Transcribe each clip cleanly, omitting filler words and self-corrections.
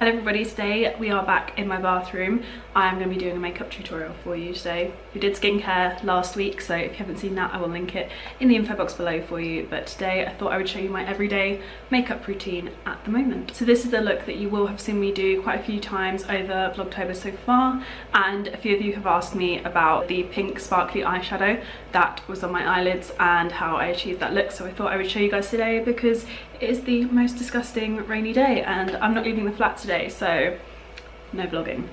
Hello everybody, today we are back in my bathroom. I'm going to be doing a makeup tutorial for you today. We did skincare last week, so if you haven't seen that I will link it in the info box below for you, but today I thought I would show you my everyday makeup routine at the moment. So this is a look that you will have seen me do quite a few times over Vlogtober so far, and a few of you have asked me about the pink sparkly eyeshadow that was on my eyelids and how I achieved that look, so I thought I would show you guys today because it is the most disgusting rainy day and I'm not leaving the flat today, so no vlogging.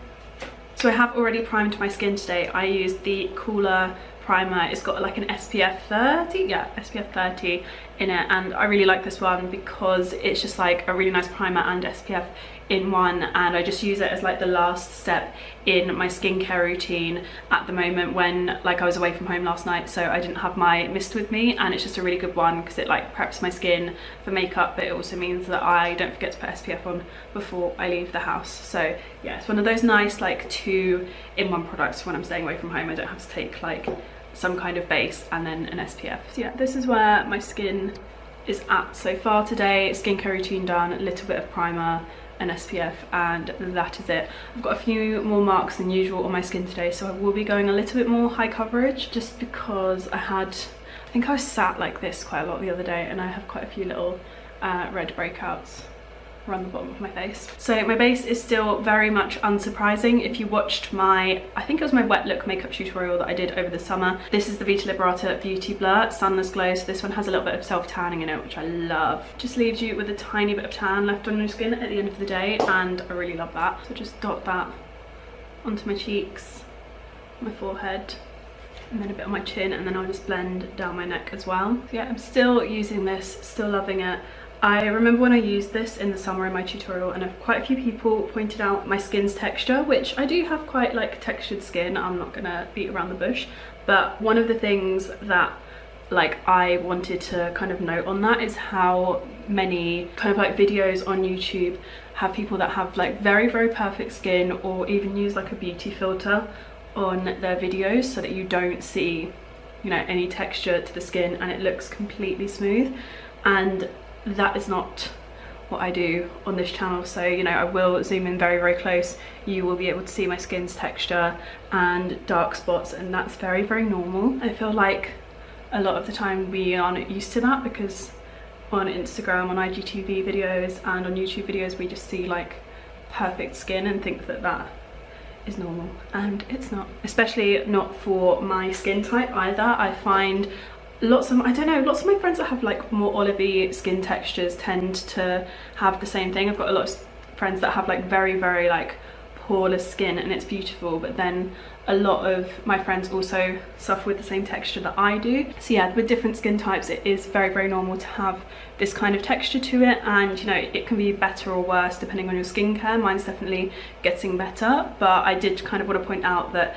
So I have already primed my skin today. I used the Cooler primer. It's got like an SPF 30, yeah, SPF 30 in it, and I really like this one because it's just like a really nice primer and SPF in one, and I just use it as like the last step in my skincare routine at the moment when like I was away from home last night, so I didn't have my mist with me, and it's just a really good one because it like preps my skin for makeup, but it also means that I don't forget to put SPF on before I leave the house. So yeah, it's one of those nice like 2-in-1 products when I'm staying away from home. I don't have to take like some kind of base and then an SPF. So yeah, this is where my skin is at so far today. Skincare routine done, a little bit of primer, an SPF, and that is it. I've got a few more marks than usual on my skin today, so I will be going a little bit more high coverage just because I think I was sat like this quite a lot the other day and I have quite a few little red breakouts around the bottom of my face. So my base is still very much unsurprising. If you watched my, I think it was my wet look makeup tutorial that I did over the summer, this is the Vita Liberata Beauty Blur Sunless Glow. So this one has a little bit of self-tanning in it, which I love. Just leaves you with a tiny bit of tan left on your skin at the end of the day, and I really love that. So just dot that onto my cheeks, my forehead, and then a bit on my chin, and then I'll just blend down my neck as well. So yeah, I'm still using this, still loving it. I remember when I used this in the summer in my tutorial, and quite a few people pointed out my skin's texture, which I do have quite like textured skin, I'm not gonna beat around the bush, but one of the things that like I wanted to kind of note on that is how many kind of like videos on YouTube have people that have like very perfect skin, or even use like a beauty filter on their videos so that you don't see, you know, any texture to the skin and it looks completely smooth, and that is not what I do on this channel. So, you know, I will zoom in very close. You will be able to see my skin's texture and dark spots, and that's very normal. I feel like a lot of the time we aren't used to that because on Instagram, on IGTV videos and on YouTube videos, we just see like perfect skin and think that that is normal, and it's not, especially not for my skin type either. I find lots of my friends that have like more olivey skin textures tend to have the same thing. I've got a lot of friends that have like very like poreless skin and it's beautiful, but then a lot of my friends also suffer with the same texture that I do. So yeah, with different skin types it is very normal to have this kind of texture to it, and you know, it can be better or worse depending on your skincare. Mine's definitely getting better, but I did kind of want to point out that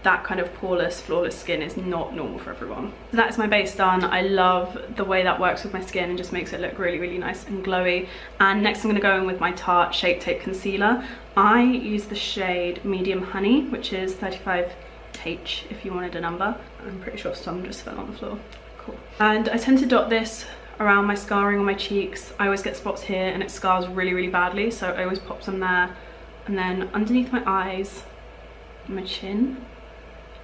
that kind of poreless, flawless skin is not normal for everyone. So that's my base done. I love the way that works with my skin and just makes it look really nice and glowy. And next I'm going to go in with my Tarte Shape Tape Concealer. I use the shade Medium Honey, which is 35H if you wanted a number. I'm pretty sure some just fell on the floor. Cool. And I tend to dot this around my scarring on my cheeks. I always get spots here and it scars really badly, so I always pop some there. And then underneath my eyes, my chin,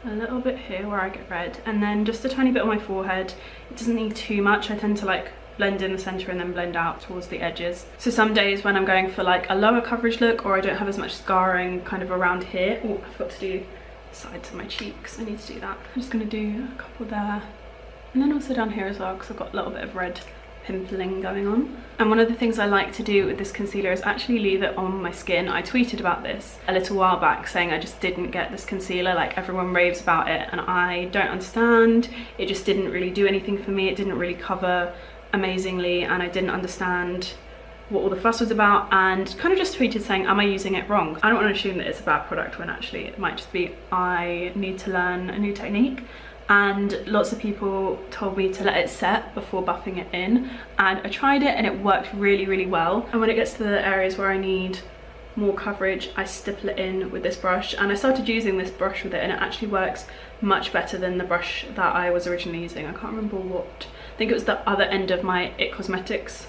a little bit here where I get red, and then just a tiny bit on my forehead. It doesn't need too much. I tend to like blend in the center and then blend out towards the edges. So some days when I'm going for like a lower coverage look, or I don't have as much scarring kind of around here, oh, I forgot to do the sides of my cheeks. I need to do that. I'm just gonna do a couple there, and then also down here as well because I've got a little bit of red pimpling going on. And one of the things I like to do with this concealer is actually leave it on my skin. I tweeted about this a little while back saying I just didn't get this concealer, like everyone raves about it and I don't understand. It just didn't really do anything for me. It didn't really cover amazingly and I didn't understand what all the fuss was about, and kind of just tweeted saying, am I using it wrong? I don't want to assume that it's a bad product when actually it might just be I need to learn a new technique. And lots of people told me to let it set before buffing it in, and I tried it and it worked really well. And when it gets to the areas where I need more coverage, I stipple it in with this brush, and I started using this brush with it and it actually works much better than the brush that I was originally using. I can't remember what, I think it was the other end of my It Cosmetics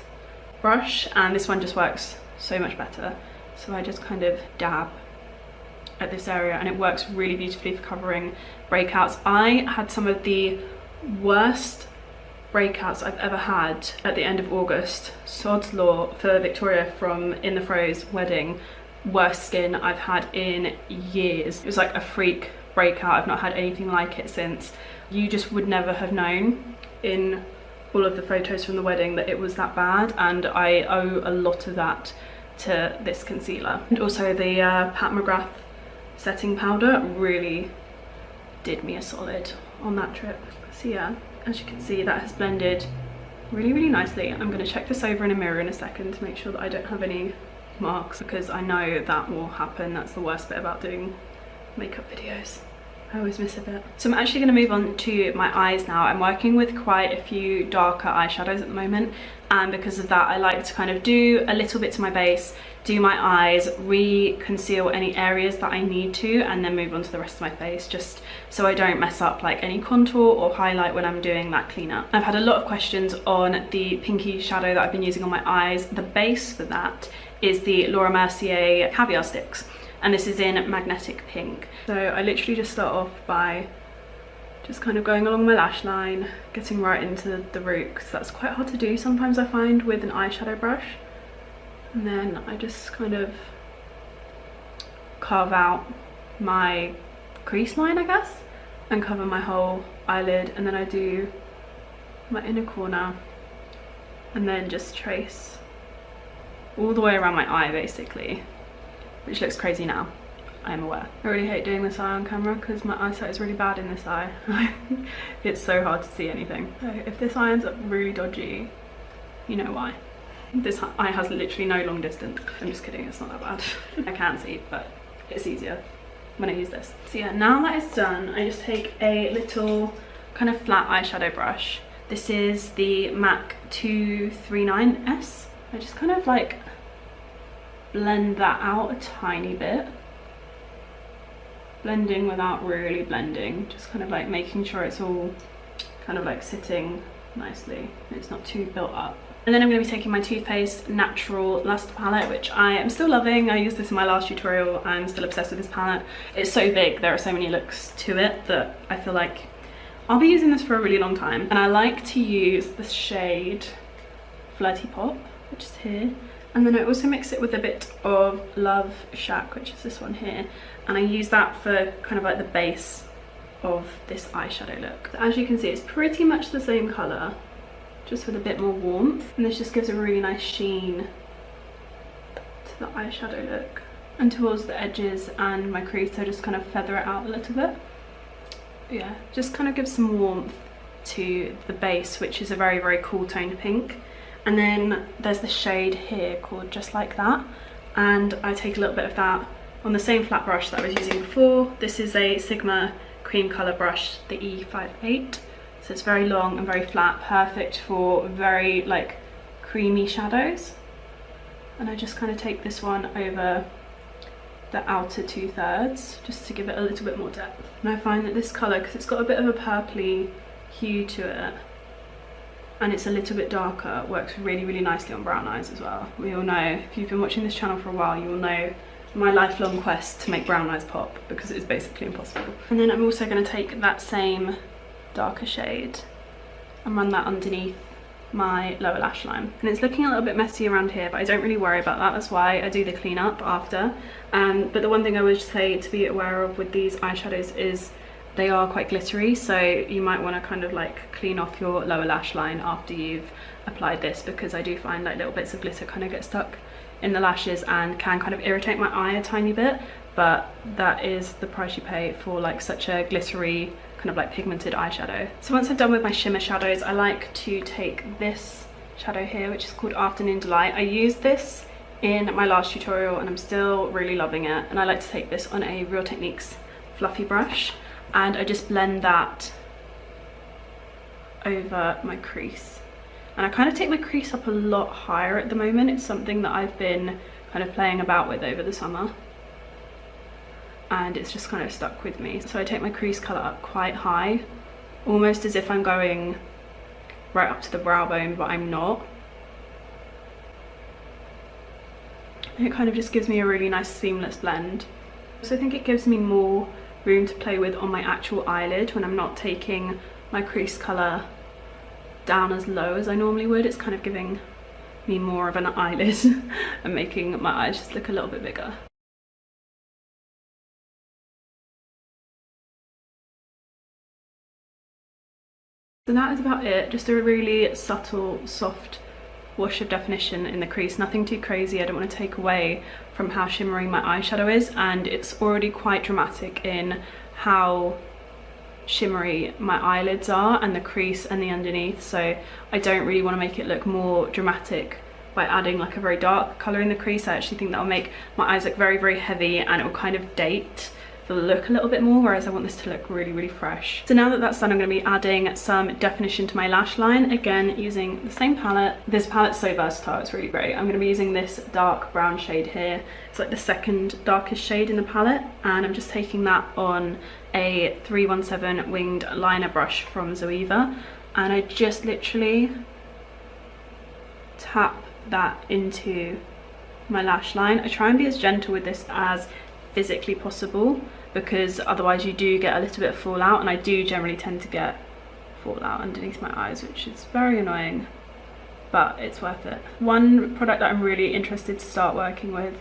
brush, and this one just works so much better. So I just kind of dab at this area, and it works really beautifully for covering breakouts. I had some of the worst breakouts I've ever had at the end of August. Sod's law for Victoria from In the Froze wedding. Worst skin I've had in years. It was like a freak breakout. I've not had anything like it since. You just would never have known in all of the photos from the wedding that it was that bad, and I owe a lot of that to this concealer. And also the Pat McGrath setting powder really did me a solid on that trip. So yeah, as you can see, that has blended really, really nicely. I'm going to check this over in a mirror in a second to make sure that I don't have any marks, because I know that will happen. That's the worst bit about doing makeup videos. I always miss a bit. So I'm actually going to move on to my eyes now. I'm working with quite a few darker eyeshadows at the moment, and because of that I like to kind of do a little bit to my base, do my eyes, re-conceal any areas that I need to, and then move on to the rest of my face, just so I don't mess up like any contour or highlight when I'm doing that cleanup. I've had a lot of questions on the pinky shadow that I've been using on my eyes. The base for that is the Laura Mercier Caviar Sticks, and this is in Magnetic Pink. So I literally just start off by just kind of going along my lash line, getting right into the root, because that's quite hard to do sometimes I find with an eyeshadow brush. And then I just kind of carve out my crease line, I guess, and cover my whole eyelid, and then I do my inner corner, and then just trace all the way around my eye basically, which looks crazy now, I am aware. I really hate doing this eye on camera because my eyesight is really bad in this eye. It's so hard to see anything. So if this eye ends up really dodgy, you know why. This eye has literally no long distance. I'm just kidding, it's not that bad. I can see, but it's easier when I use this. So yeah, now that it's done, I just take a little kind of flat eyeshadow brush. This is the MAC 239S. I just kind of like blend that out a tiny bit. Blending without really blending, just kind of like making sure it's all kind of like sitting nicely and it's not too built up. And then I'm going to be taking my Too Faced Natural Luster palette, which I am still loving. I used this in my last tutorial. I'm still obsessed with this palette. It's so big, there are so many looks to it that I feel like I'll be using this for a really long time. And I like to use the shade Flirty Pop, which is here. And then I also mix it with a bit of Love Shack, which is this one here. And I use that for kind of like the base of this eyeshadow look. As you can see, it's pretty much the same colour, just with a bit more warmth, and this just gives a really nice sheen to the eyeshadow look. And towards the edges and my crease, I just kind of feather it out a little bit. Yeah, just kind of gives some warmth to the base, which is a very, very cool toned pink. And then there's the shade here called Just Like That, and I take a little bit of that on the same flat brush that I was using before. This is a Sigma cream colour brush, the E58. So it's very long and very flat, perfect for very like creamy shadows. And I just kind of take this one over the outer 2/3 just to give it a little bit more depth. And I find that this colour, because it's got a bit of a purpley hue to it and it's a little bit darker, works really, really nicely on brown eyes as well. We all know, if you've been watching this channel for a while, you will know my lifelong quest to make brown eyes pop, because it is basically impossible. And then I'm also going to take that same darker shade and run that underneath my lower lash line. And it's looking a little bit messy around here, but I don't really worry about that. That's why I do the cleanup after. But the one thing I would say to be aware of with these eyeshadows is they are quite glittery, so you might want to kind of like clean off your lower lash line after you've applied this, because I do find like little bits of glitter kind of get stuck in the lashes and can kind of irritate my eye a tiny bit. But that is the price you pay for like such a glittery kind of like pigmented eyeshadow. So once I've done with my shimmer shadows, I like to take this shadow here, which is called Afternoon Delight. I used this in my last tutorial and I'm still really loving it, and I like to take this on a Real Techniques fluffy brush and I just blend that over my crease. And I kind of take my crease up a lot higher at the moment. It's something that I've been kind of playing about with over the summer, and it's just kind of stuck with me. So I take my crease colour up quite high, almost as if I'm going right up to the brow bone, but I'm not. It kind of just gives me a really nice seamless blend. So I think it gives me more room to play with on my actual eyelid when I'm not taking my crease colour down as low as I normally would. It's kind of giving me more of an eyelid and making my eyes just look a little bit bigger. So that is about it, just a really subtle, soft wash of definition in the crease, nothing too crazy. I don't want to take away from how shimmery my eyeshadow is, and it's already quite dramatic in how shimmery my eyelids are and the crease and the underneath, so I don't really want to make it look more dramatic by adding like a very dark colour in the crease. I actually think that'll make my eyes look very, very heavy, and it will kind of date the look a little bit more, whereas I want this to look really, really fresh. So now that that's done, I'm going to be adding some definition to my lash line, again using the same palette. This palette's so versatile, it's really great. I'm going to be using this dark brown shade here. It's like the second darkest shade in the palette, and I'm just taking that on a 317 winged liner brush from Zoeva, and I just literally tap that into my lash line. I try and be as gentle with this as physically possible, because otherwise you do get a little bit of fallout, and I do generally tend to get fallout underneath my eyes, which is very annoying, but it's worth it. One product that I'm really interested to start working with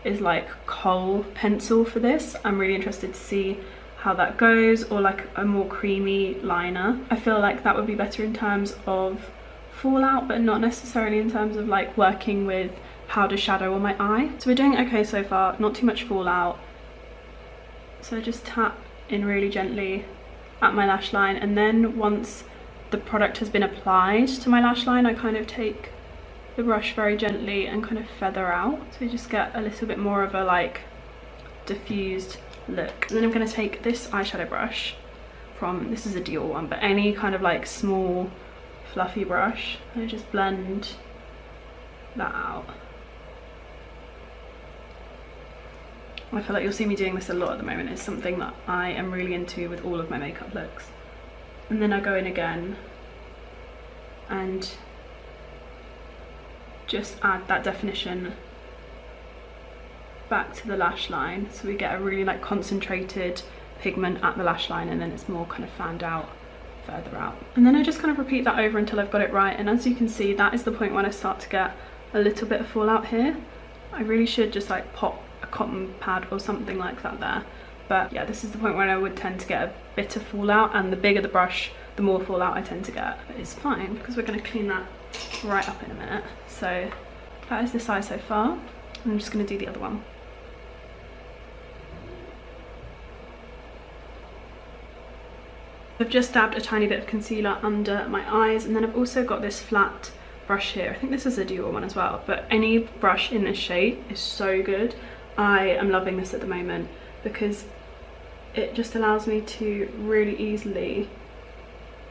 is like kohl pencil for this. I'm really interested to see how that goes, or like a more creamy liner. I feel like that would be better in terms of fallout, but not necessarily in terms of like working with powder shadow on my eye. So we're doing okay so far, not too much fallout. So I just tap in really gently at my lash line, and then once the product has been applied to my lash line, I kind of take the brush very gently and kind of feather out, so we just get a little bit more of a like diffused look. And then I'm going to take this eyeshadow brush from, this is a Dior one, but any kind of like small fluffy brush, and I just blend that out. I feel like you'll see me doing this a lot at the moment. It's something that I am really into with all of my makeup looks. And then I go in again and just add that definition back to the lash line, so we get a really like concentrated pigment at the lash line, and then it's more kind of fanned out further out. And then I just kind of repeat that over until I've got it right, and as you can see, that is the point when I start to get a little bit of fallout here. I really should just like pop a cotton pad or something like that there, but yeah, this is the point where I would tend to get a bit of fallout, and the bigger the brush, the more fallout I tend to get. But it's fine because we're going to clean that right up in a minute. So that is this eye so far. I'm just going to do the other one. I've just dabbed a tiny bit of concealer under my eyes, and then I've also got this flat brush here. I think this is a Dior one as well, but any brush in this shade is so good. I am loving this at the moment because it just allows me to really easily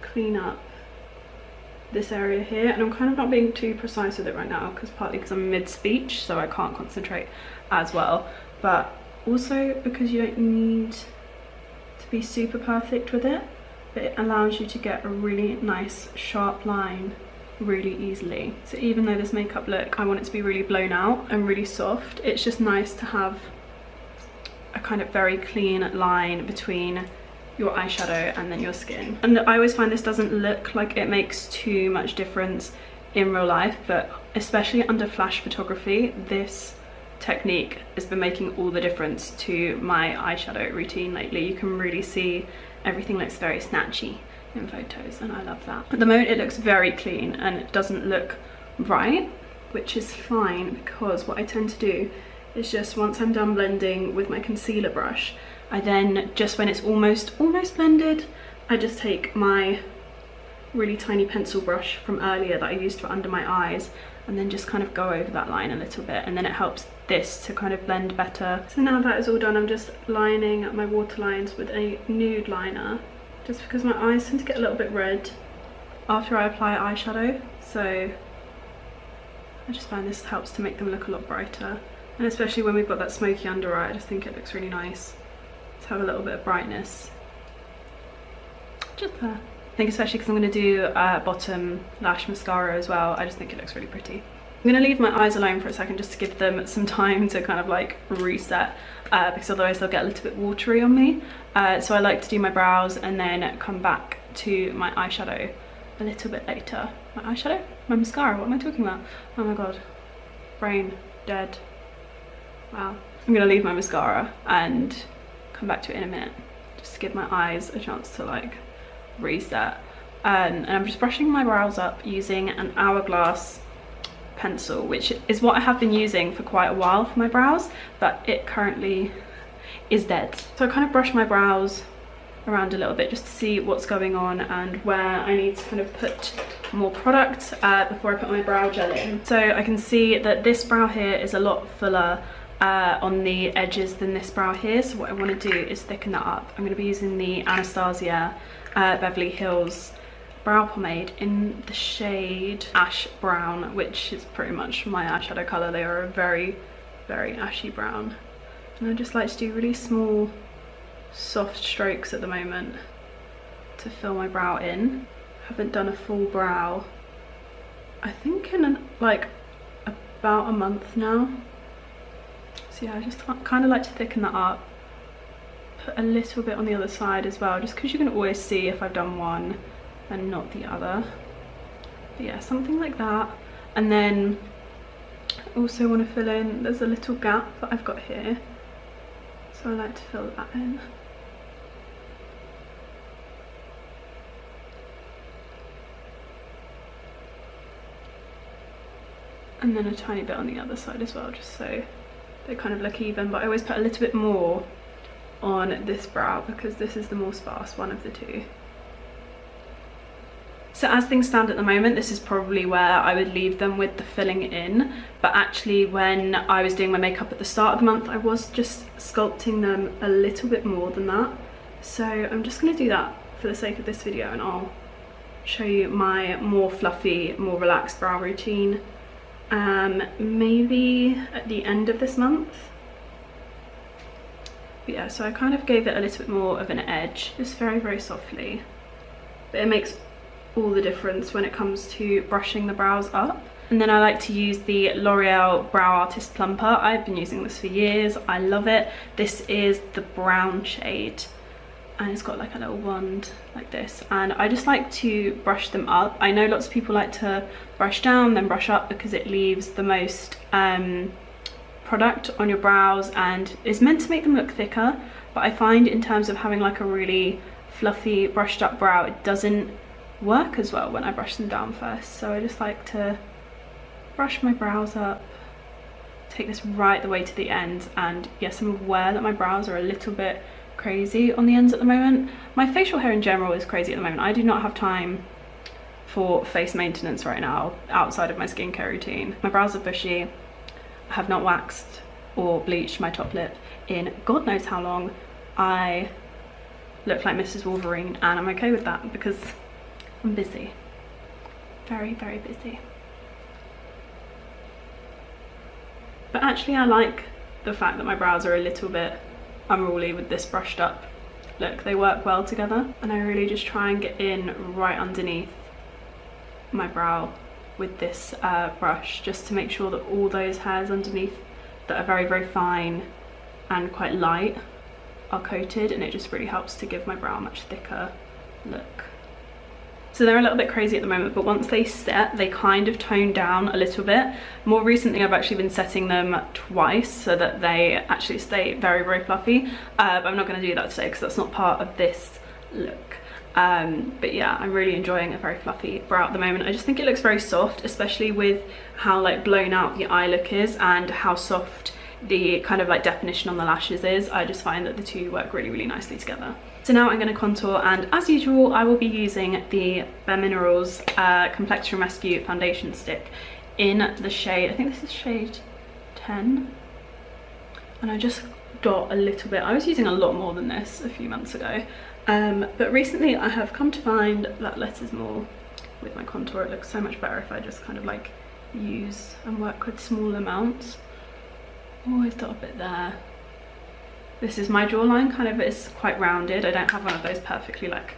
clean up this area here, and I'm kind of not being too precise with it right now, because partly because I'm mid-speech so I can't concentrate as well, but also because you don't need to be super perfect with it, but it allows you to get a really nice sharp line really easily. So even though this makeup look, I want it to be really blown out and really soft, it's just nice to have a kind of very clean line between your eyeshadow and then your skin. And I always find this doesn't look like it makes too much difference in real life, but especially under flash photography, this technique has been making all the difference to my eyeshadow routine lately. You can really see everything looks very snatchy in photos, and I love that. At the moment it looks very clean and it doesn't look right, which is fine, because what I tend to do is just once I'm done blending with my concealer brush, I then, just when it's almost blended, I just take my really tiny pencil brush from earlier that I used for under my eyes, and then just kind of go over that line a little bit, and then it helps this to kind of blend better. So now that is all done, I'm just lining my waterlines with a nude liner, just because my eyes tend to get a little bit red after I apply eyeshadow, so I just find this helps to make them look a lot brighter. And especially when we've got that smoky under eye, I just think it looks really nice to have a little bit of brightness just there. I think especially because I'm going to do bottom lash mascara as well, I just think it looks really pretty. I'm gonna leave my eyes alone for a second just to give them some time to kind of like reset, because otherwise they'll get a little bit watery on me. So I like to do my brows and then come back to my eyeshadow a little bit later. My eyeshadow? My mascara, what am I talking about? Oh my god, brain dead. Wow. I'm gonna leave my mascara and come back to it in a minute, just to give my eyes a chance to like reset. And I'm just brushing my brows up using an Hourglass pencil, which is what I have been using for quite a while for my brows, but it currently is dead. So I kind of brush my brows around a little bit just to see what's going on and where I need to kind of put more product before I put my brow gel in. So I can see that this brow here is a lot fuller on the edges than this brow here, so what I want to do is thicken that up. I'm going to be using the Anastasia Beverly Hills brow pomade in the shade Ash Brown, which is pretty much my eyeshadow colour. They are a very, very ashy brown. And I just like to do really small, soft strokes at the moment to fill my brow in. I haven't done a full brow, I think in like about a month now. So yeah, I just kind of like to thicken that up. Put a little bit on the other side as well, just because you can always see if I've done one and not the other. But yeah, something like that. And then I also want to fill in, there's a little gap that I've got here, so I like to fill that in. And then a tiny bit on the other side as well, just so they kind of look even, but I always put a little bit more on this brow because this is the more sparse one of the two. So as things stand at the moment, this is probably where I would leave them with the filling in, but actually when I was doing my makeup at the start of the month, I was just sculpting them a little bit more than that. So I'm just going to do that for the sake of this video, and I'll show you my more fluffy, more relaxed brow routine maybe at the end of this month. But yeah, so I kind of gave it a little bit more of an edge, just very, very softly, but it makes all the difference when it comes to brushing the brows up. And then I like to use the L'Oreal Brow Artist Plumper. I've been using this for years, I love it. This is the brown shade, and it's got like a little wand like this, and I just like to brush them up. I know lots of people like to brush down then brush up because it leaves the most product on your brows and is meant to make them look thicker, but I find in terms of having like a really fluffy brushed up brow, it doesn't work as well when I brush them down first. So I just like to brush my brows up, take this right the way to the end. And yes, I'm aware that my brows are a little bit crazy on the ends at the moment. My facial hair in general is crazy at the moment. I do not have time for face maintenance right now outside of my skincare routine. My brows are bushy. I have not waxed or bleached my top lip in God knows how long. I look like Mrs. Wolverine, and I'm okay with that because I'm busy. Very, very busy. But actually I like the fact that my brows are a little bit unruly with this brushed up look. They work well together, and I really just try and get in right underneath my brow with this brush, just to make sure that all those hairs underneath that are very, very fine and quite light are coated, and it just really helps to give my brow a much thicker look. So they're a little bit crazy at the moment, but once they set, they kind of tone down a little bit. More recently, I've actually been setting them twice so that they actually stay very, very fluffy. But I'm not going to do that today because that's not part of this look. But yeah, I'm really enjoying a very fluffy brow at the moment. I just think it looks very soft, especially with how like blown out the eye look is and how soft the kind of like definition on the lashes is. I just find that the two work really, really nicely together. So now I'm going to contour, and as usual I will be using the Bare Minerals Complexion Rescue Foundation Stick in the shade, I think this is shade 10, and I just dot a little bit. I was using a lot more than this a few months ago, but recently I have come to find that less is more with my contour. It looks so much better if I just kind of like use and work with small amounts. Always dot a bit there. This is my jawline, kind of is quite rounded. I don't have one of those perfectly like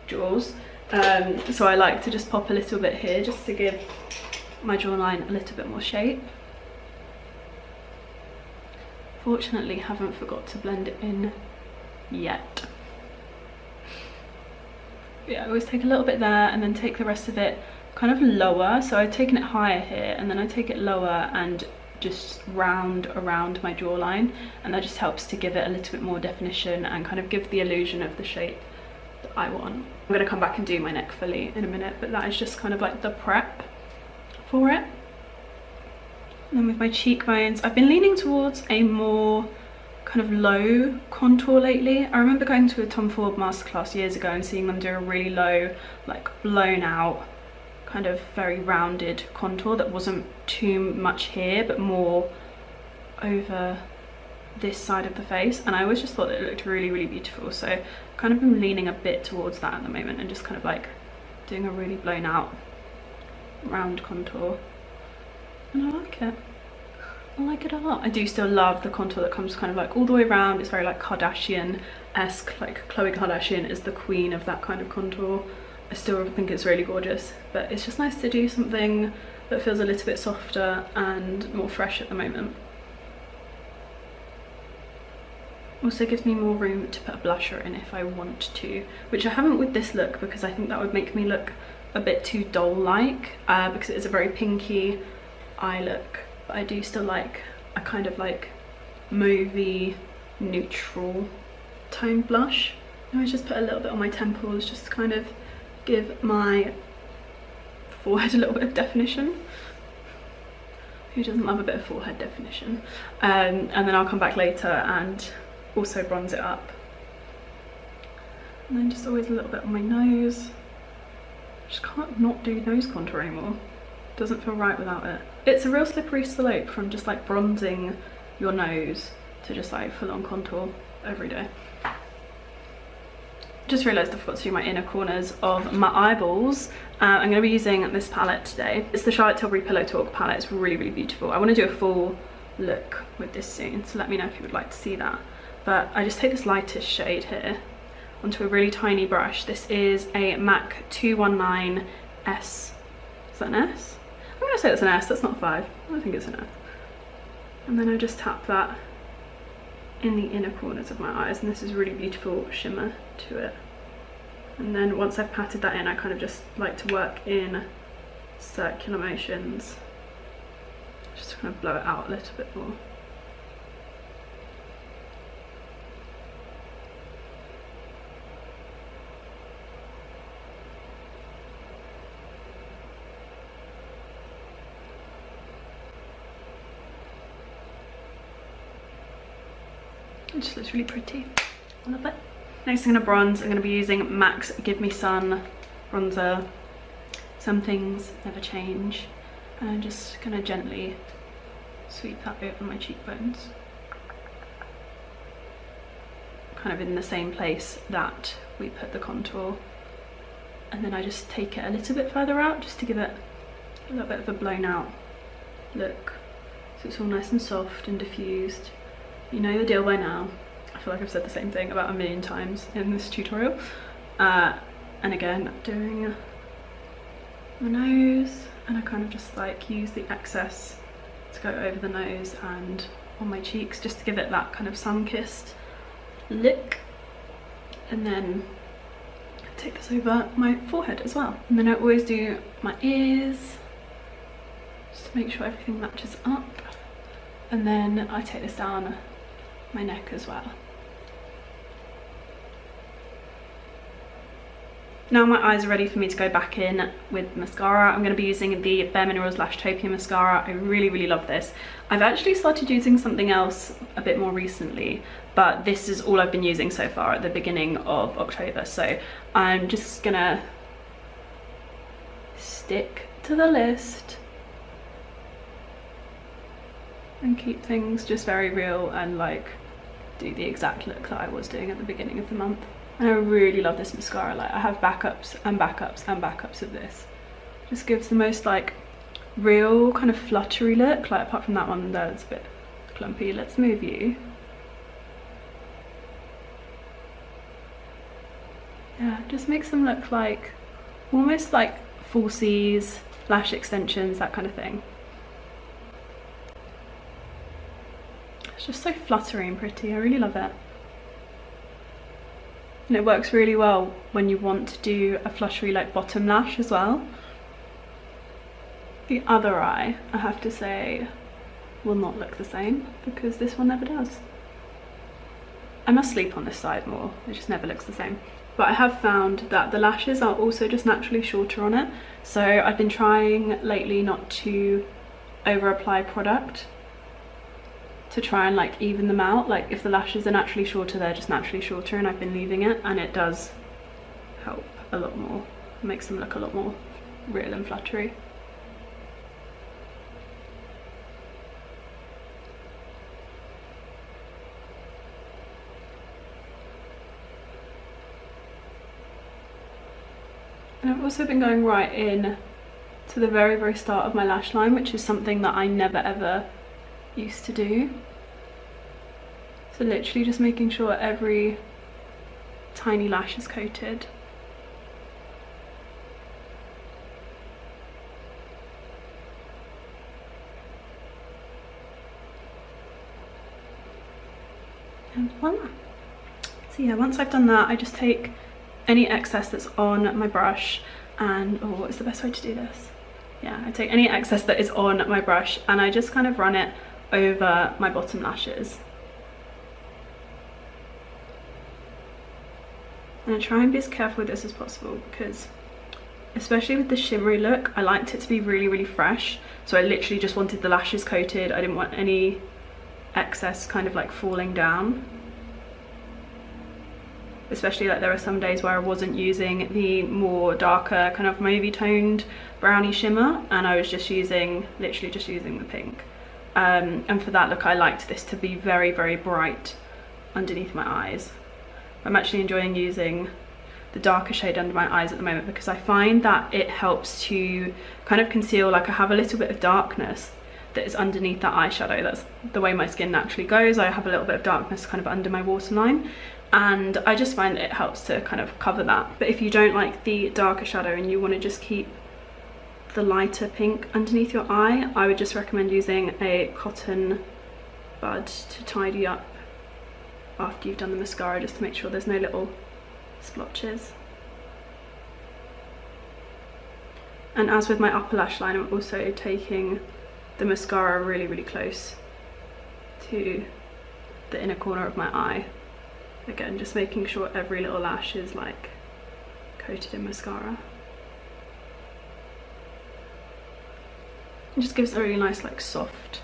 jaws, so I like to just pop a little bit here just to give my jawline a little bit more shape. Fortunately, haven't forgot to blend it in yet. Yeah, I always take a little bit there and then take the rest of it kind of lower. So I've taken it higher here and then I take it lower and just round around my jawline, and that just helps to give it a little bit more definition and kind of give the illusion of the shape that I want. I'm going to come back and do my neck fully in a minute, but that is just kind of like the prep for it. And then with my cheekbones, I've been leaning towards a more kind of low contour lately. I remember going to a Tom Ford masterclass years ago and seeing them do a really low, like blown out, kind of very rounded contour that wasn't too much here but more over this side of the face, and I always just thought that it looked really, really beautiful. So I've kind of been leaning a bit towards that at the moment and just kind of like doing a really blown out round contour, and I like it. I like it a lot. I do still love the contour that comes kind of like all the way around. It's very like Kardashian-esque, like Khloe Kardashian is the queen of that kind of contour. I still think it's really gorgeous, but it's just nice to do something that feels a little bit softer and more fresh at the moment. Also gives me more room to put a blusher in if I want to, which I haven't with this look because I think that would make me look a bit too doll-like, because it is a very pinky eye look. But I do still like a kind of like mauvey neutral tone blush. I always just put a little bit on my temples just to kind of give my forehead a little bit of definition. Who doesn't love a bit of forehead definition? And then I'll come back later and also bronze it up. And then just always a little bit on my nose. Just can't not do nose contour anymore. Doesn't feel right without it. It's a real slippery slope from just like bronzing your nose to just like full on contour every day. Just realised I forgot to do my inner corners of my eyeballs. I'm going to be using this palette today. It's the Charlotte Tilbury Pillow Talk palette. It's really, really beautiful. I want to do a full look with this soon, so let me know if you would like to see that. But I just take this lightest shade here onto a really tiny brush. This is a MAC 219S. Is that an S? I'm going to say it's an S, that's not 5. I think it's an S. And then I just tap that in the inner corners of my eyes, and this is really beautiful shimmer to it. And then once I've patted that in, I kind of just like to work in circular motions just to kind of blow it out a little bit more. It just looks really pretty. I love it. Next I'm going to bronze. I'm going to be using MAC's Give Me Sun bronzer. Some things never change. And I'm just going to gently sweep that over my cheekbones. Kind of in the same place that we put the contour. And then I just take it a little bit further out just to give it a little bit of a blown out look. So it's all nice and soft and diffused. You know the deal by now. I feel like I've said the same thing about a million times in this tutorial. And again, doing my nose, and I kind of just like use the excess to go over the nose and on my cheeks just to give it that kind of sun-kissed look. And then take this over my forehead as well. And then I always do my ears just to make sure everything matches up. And then I take this down my neck as well. Now my eyes are ready for me to go back in with mascara. I'm going to be using the Bare Minerals Lashtopia mascara. I really, really love this. I've actually started using something else a bit more recently, but this is all I've been using so far at the beginning of October. So I'm just gonna stick to the list and keep things just very real and like do the exact look that I was doing at the beginning of the month. And I really love this mascara. Like I have backups and backups and backups of this. Just gives the most like real kind of fluttery look. Like apart from that one there, it's a bit clumpy. Let's move you. Yeah, just makes them look like almost like falsies lash extensions, that kind of thing. It's just so fluttery and pretty, I really love it. And it works really well when you want to do a fluttery like bottom lash as well. The other eye, I have to say, will not look the same because this one never does. I must sleep on this side more, it just never looks the same. But I have found that the lashes are also just naturally shorter on it. So I've been trying lately not to over apply product to try and like even them out. Like if the lashes are naturally shorter, they're just naturally shorter, and I've been leaving it, and it does help a lot more. It makes them look a lot more real and fluttery. And I've also been going right in to the very start of my lash line, which is something that I never ever used to do. So literally just making sure every tiny lash is coated. And voila. So yeah, once I've done that, I just take any excess that's on my brush and, oh, what is the best way to do this? Yeah, I take any excess that is on my brush and I just kind of run it over my bottom lashes. And I try and be as careful with this as possible because, especially with the shimmery look, I liked it to be really fresh. So I literally just wanted the lashes coated. I didn't want any excess kind of like falling down. Especially like there are some days where I wasn't using the more darker kind of mauvey toned brownie shimmer, and I was just using, literally just using the pink. And for that look I liked this to be very bright underneath my eyes. I'm actually enjoying using the darker shade under my eyes at the moment because I find that it helps to kind of conceal, like I have a little bit of darkness that is underneath that eyeshadow. That's the way my skin naturally goes. I have a little bit of darkness kind of under my waterline, and I just find it helps to kind of cover that. But if you don't like the darker shadow and you want to just keep the lighter pink underneath your eye, I would just recommend using a cotton bud to tidy up after you've done the mascara, just to make sure there's no little splotches. And as with my upper lash line, I'm also taking the mascara really close to the inner corner of my eye. Again, just making sure every little lash is like coated in mascara. It just gives a really nice like soft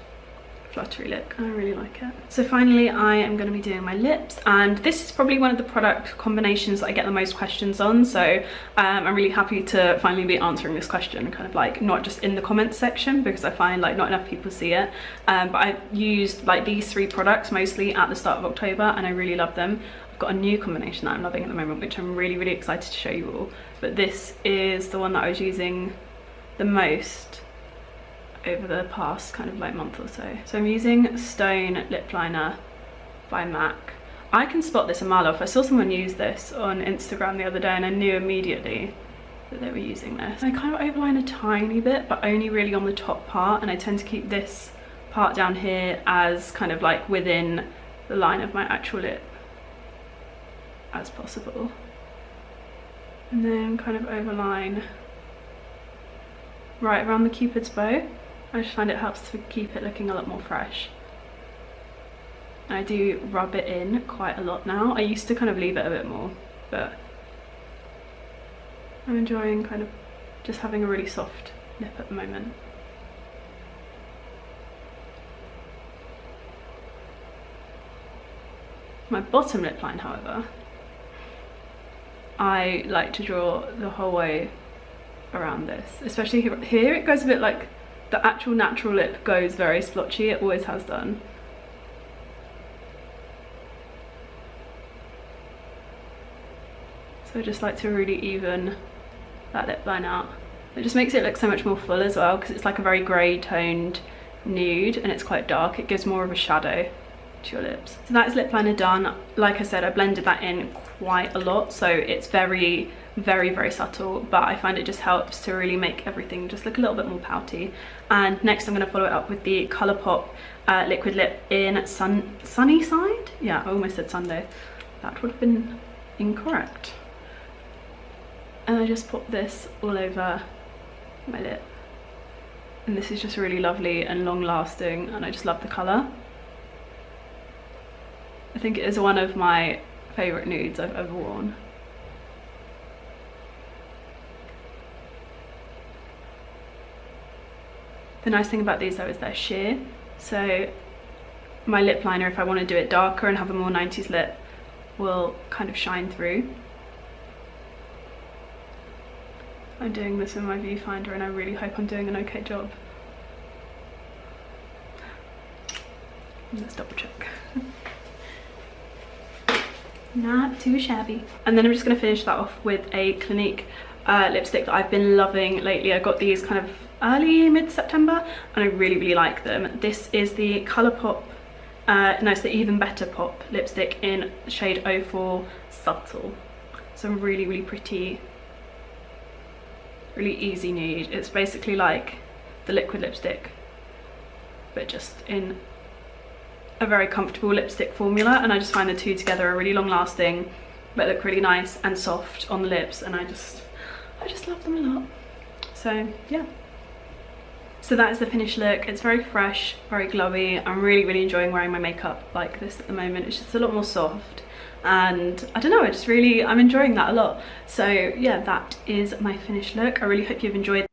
fluttery look. I really like it. So finally I am going to be doing my lips, and this is probably one of the product combinations that I get the most questions on, so I'm really happy to finally be answering this question, kind of like not just in the comments section, because I find like not enough people see it, but I used like these 3 products mostly at the start of October and I really love them. I've got a new combination that I'm loving at the moment, which I'm really excited to show you all, but this is the one that I was using the most over the past kind of like month or so. So I'm using Stone Lip Liner by MAC. I can spot this a mile off. I saw someone use this on Instagram the other day and I knew immediately that they were using this. I kind of overline a tiny bit, but only really on the top part, and I tend to keep this part down here as kind of like within the line of my actual lip as possible. And then kind of overline right around the Cupid's bow. I just find it helps to keep it looking a lot more fresh. I do rub it in quite a lot now. I used to kind of leave it a bit more, but I'm enjoying kind of just having a really soft lip at the moment. My bottom lip line, however, I like to draw the whole way around this, especially here it goes a bit like the actual natural lip goes very splotchy, it always has done. So I just like to really even that lip line out. It just makes it look so much more full as well, because it's like a very grey toned nude and it's quite dark. It gives more of a shadow to your lips. So that is lip liner done. Like I said, I blended that in quite a lot, so it's very subtle, but I find it just helps to really make everything just look a little bit more pouty. And next I'm going to follow it up with the Colourpop liquid lip in Sunny Side. Yeah, I almost said Sunday. That would have been incorrect. And I just pop this all over my lip, and this is just really lovely and long lasting, and I just love the colour. I think it is one of my favourite nudes I've ever worn. The nice thing about these though is they're sheer, so my lip liner, if I want to do it darker and have a more 90s lip, will kind of shine through. I'm doing this with my viewfinder and I really hope I'm doing an okay job. Let's double check. Not too shabby. And then I'm just going to finish that off with a Clinique lipstick that I've been loving lately. I got these kind of early mid-September and I really like them. This is the Colourpop, no, it's the Even Better Pop lipstick in shade 04 Subtle. So really pretty, really easy nude. It's basically like the liquid lipstick, but just in a very comfortable lipstick formula, and I just find the two together are really long lasting but look really nice and soft on the lips, and I just love them a lot. So yeah, so that is the finished look. It's very fresh, very glowy. I'm really enjoying wearing my makeup like this at the moment. It's just a lot more soft, and I don't know, I'm enjoying that a lot. So yeah, that is my finished look. I really hope you've enjoyed